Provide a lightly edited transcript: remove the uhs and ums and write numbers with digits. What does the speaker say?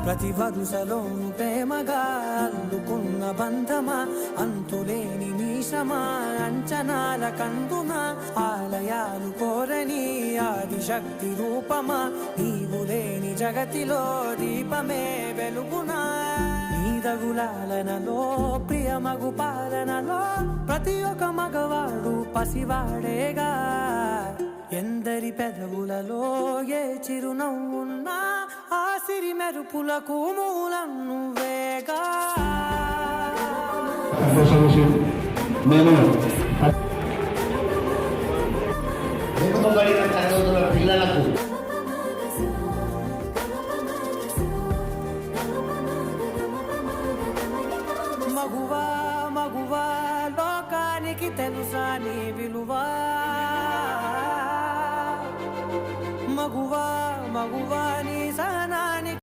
ప్రతి వరుసలోను ప్రేమగా అల్లుకున్న బంధమా, అంతులేని నీశమా, అంచనాల కందున ఆలయాలు కోరని ఆదిశక్తి రూపమా, నీవు లేని జగతిలో దీపమే వెలుగునా. నీదగులాలనలో ప్రియమగు పాలనలో ప్రతి ఒక్క మగవాడు పసివాడేగా. ఎందరి పెదవులలో ఏ చిరునవ్వున్నా ఆ సిరి మెరుపులకు మూలం నువ్వేగా. పిల్లలకు మగువా మగువా లోకానికి తెలుసా నీ విలువా. మగువా మగువా